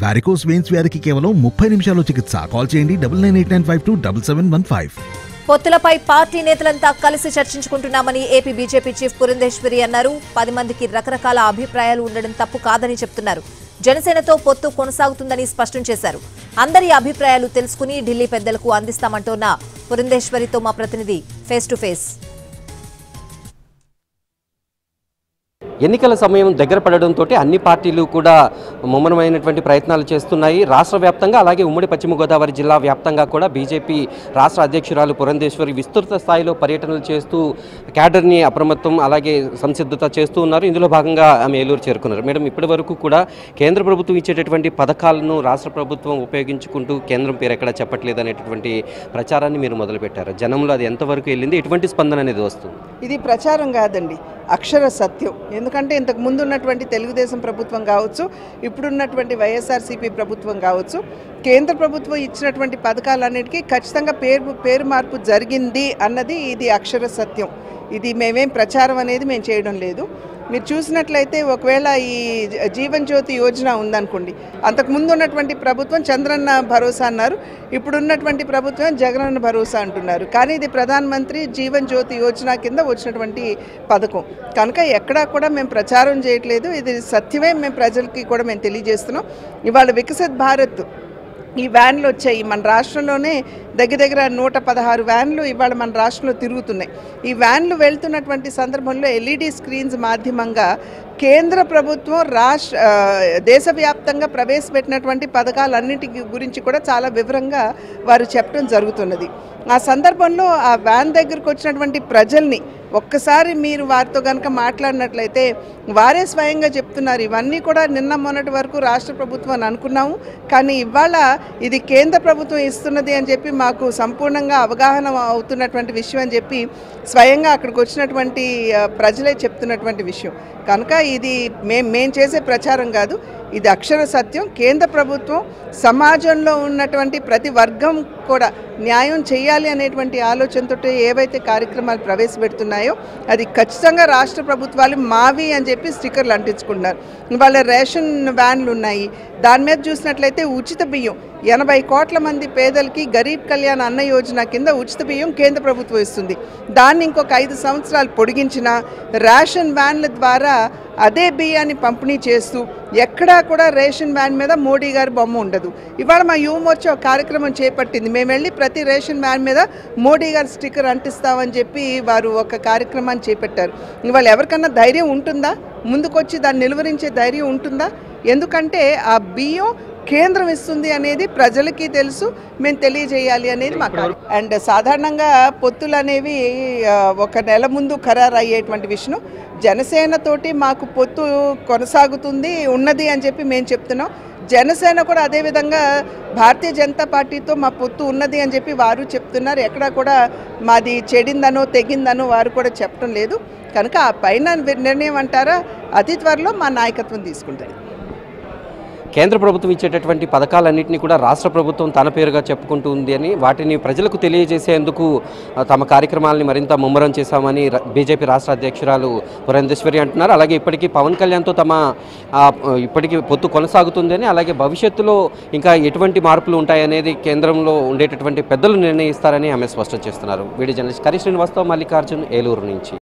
Varicose veins వ్యాధికి కేవలం 30 నిమిషాల్లో చికిత్స. కాల్ చేయండి 9989527715. పొత్తులపై పార్టీ నేతలంతా కలిసి చర్చించుకుంటున్నామని ఏపీ బీజేపీ చీఫ్ పురంధేశ్వరి అన్నారు. 10 మందికి రకరకాల అభిప్రాయాలు ఉండడం తప్పు కాదని చెప్తున్నారు. జనసేనతో పొత్తు కొనసాగుతుందని స్పష్టం చేశారు. అందరి అభిప్రాయాలు తెలుసుకుని ఢిల్లీ పెద్దలకు అందిస్తామంటోన్న పురంధేశ్వరితో మా ప్రతినిధి ఫేస్ టు ఫేస్. ఎన్నికల సమయం దగ్గర పడడంతో అన్ని పార్టీలు కూడా ముమ్మరమైనటువంటి ప్రయత్నాలు చేస్తున్నాయి. రాష్ట్ర వ్యాప్తంగా అలాగే ఉమ్మడి పశ్చిమ గోదావరి జిల్లా వ్యాప్తంగా కూడా బీజేపీ రాష్ట్ర అధ్యక్షురాలు పురంధేశ్వరి విస్తృత స్థాయిలో పర్యటనలు చేస్తూ క్యాడర్ని అప్రమత్తం అలాగే సంసిద్ధత చేస్తూ ఉన్నారు. ఇందులో భాగంగా ఆమె ఏలూరు చేరుకున్నారు. మేడం, ఇప్పటి వరకు కూడా కేంద్ర ప్రభుత్వం ఇచ్చేటటువంటి పథకాలను రాష్ట్ర ప్రభుత్వం ఉపయోగించుకుంటూ కేంద్రం పేరు ఎక్కడ చెప్పట్లేదు అనేటటువంటి ప్రచారాన్ని మీరు మొదలుపెట్టారు. జనంలో అది ఎంతవరకు వెళ్ళింది, ఎటువంటి స్పందన అనేది వస్తుంది? ఇది ప్రచారం కాదండి, అక్షర సత్యం. ఎందుకంటే ఇంతకు ముందు ఉన్నటువంటి తెలుగుదేశం ప్రభుత్వం కావచ్చు, ఇప్పుడున్నటువంటి వైఎస్ఆర్సీపీ ప్రభుత్వం కావచ్చు, కేంద్ర ప్రభుత్వం ఇచ్చినటువంటి పథకాలన్నిటికీ ఖచ్చితంగా పేరు మార్పు జరిగింది అన్నది ఇది అక్షర సత్యం. ఇది మేమేం ప్రచారం అనేది మేము చేయడం లేదు. మీరు చూసినట్లయితే ఒకవేళ ఈ జీవన్ జ్యోతి యోజన ఉందనుకోండి, అంతకుముందు ఉన్నటువంటి ప్రభుత్వం చంద్రన్న భరోసా అన్నారు, ఇప్పుడున్నటువంటి ప్రభుత్వం జగనన్న భరోసా అంటున్నారు. కానీ ఇది ప్రధానమంత్రి జీవన్ జ్యోతి యోజన కింద వచ్చినటువంటి పథకం కనుక ఎక్కడా కూడా మేము ప్రచారం చేయట్లేదు. ఇది సత్యమే మేము ప్రజలకి కూడా మేము తెలియజేస్తున్నాం. ఇవాళ వికసిత్ భారత్ ఈ వ్యాన్లు వచ్చాయి. మన రాష్ట్రంలోనే దగ్గర 116 వ్యాన్లు ఇవాళ మన రాష్ట్రంలో తిరుగుతున్నాయి. ఈ వ్యాన్లు వెళ్తున్నటువంటి సందర్భంలో ఎల్ఈడి స్క్రీన్స్ మాధ్యమంగా కేంద్ర ప్రభుత్వం దేశవ్యాప్తంగా ప్రవేశపెట్టినటువంటి పథకాలన్నిటి గురించి కూడా చాలా వివరంగా వారు చెప్పడం జరుగుతున్నది. ఆ సందర్భంలో ఆ వ్యాన్ దగ్గరకు వచ్చినటువంటి ప్రజల్ని ఒక్కసారి మీరు వారితో కనుక మాట్లాడినట్లయితే వారే స్వయంగా చెప్తున్నారు, ఇవన్నీ కూడా నిన్న మొన్నటి వరకు రాష్ట్ర ప్రభుత్వం అని అనుకున్నాము, కానీ ఇవాళ ఇది కేంద్ర ప్రభుత్వం ఇస్తున్నది అని చెప్పి మాకు సంపూర్ణంగా అవగాహన అవుతున్నటువంటి విషయం అని చెప్పి స్వయంగా అక్కడికి వచ్చినటువంటి ప్రజలే చెప్తున్నటువంటి విషయం. కనుక ఇది మేం చేసే ప్రచారం కాదు, ఇది అక్షర సత్యం. కేంద్ర ప్రభుత్వం సమాజంలో ఉన్నటువంటి ప్రతి వర్గం కూడా న్యాయం చేయాలి అనేటువంటి ఆలోచనతో ఏవైతే కార్యక్రమాలు ప్రవేశపెడుతున్నాయో అది ఖచ్చితంగా రాష్ట్ర ప్రభుత్వాలు మావి అని చెప్పి స్టిక్కర్లు అంటించుకుంటున్నారు. ఇవాళ రేషన్ వ్యాన్లు ఉన్నాయి, దాని మీద చూసినట్లయితే ఉచిత బియ్యం 80 కోట్ల మంది పేదలకి గరీబ్ కళ్యాణ్ అన్న యోజన కింద ఉచిత బియ్యం కేంద్ర ప్రభుత్వం ఇస్తుంది. దాన్ని ఇంకొక 5 సంవత్సరాలు పొడిగించిన రేషన్ వ్యాన్ల ద్వారా అదే బియ్యాన్ని పంపిణీ చేస్తూ ఎక్కడా కూడా రేషన్ వ్యాన్ మీద మోడీ గారి బొమ్మ ఉండదు. ఇవాళ మా యువమోర్చా ఒక కార్యక్రమం చేపట్టింది. మేము వెళ్ళి ప్రతి రేషన్ వ్యాన్ మీద మోడీ గారి స్టిక్కర్ అంటిస్తామని చెప్పి వారు ఒక కార్యక్రమాన్ని చేపట్టారు. ఇవాళ ఎవరికన్నా ధైర్యం ఉంటుందా, ముందుకొచ్చి దాన్ని నిలువరించే ధైర్యం ఉంటుందా? ఎందుకంటే ఆ బియ్యం కేంద్రం ఇస్తుంది అనేది ప్రజలకి తెలుసు, మేము తెలియజేయాలి అనేది మాకు. అండ్ సాధారణంగా పొత్తులు అనేవి ఒక నెల ముందు ఖరారు అయ్యేటువంటి విషయం. జనసేనతోటి మాకు పొత్తు కొనసాగుతుంది ఉన్నది అని చెప్పి మేము చెప్తున్నాం. జనసేన కూడా అదేవిధంగా భారతీయ జనతా పార్టీతో మా పొత్తు ఉన్నది అని చెప్పి వారు చెప్తున్నారు. ఎక్కడా కూడా మాది చెడిందనో తెగిందనో వారు కూడా చెప్పడం లేదు. కనుక ఆ పైన నిర్ణయం అంటారా అతి త్వరలో మా నాయకత్వం తీసుకుంటారు. కేంద్ర ప్రభుత్వం ఇచ్చేటటువంటి పథకాలన్నింటినీ కూడా రాష్ట్ర ప్రభుత్వం తన పేరుగా చెప్పుకుంటూ ఉంది అని, వాటిని ప్రజలకు తెలియజేసేందుకు తమ కార్యక్రమాలని మరింత ముమ్మరం చేశామని బీజేపీ రాష్ట్ర అధ్యక్షురాలు పురంధేశ్వరి అంటున్నారు. అలాగే ఇప్పటికీ పవన్ కళ్యాణ్తో ఇప్పటికీ పొత్తు కొనసాగుతుంది అని, అలాగే భవిష్యత్తులో ఇంకా ఎటువంటి మార్పులు ఉంటాయనేది కేంద్రంలో ఉండేటటువంటి పెద్దలు నిర్ణయిస్తారని ఆమె స్పష్టం చేస్తున్నారు. వీడియో జర్నలిస్ట్ కరి శ్రీనివాస్తో మల్లికార్జున్, ఏలూరు నుంచి.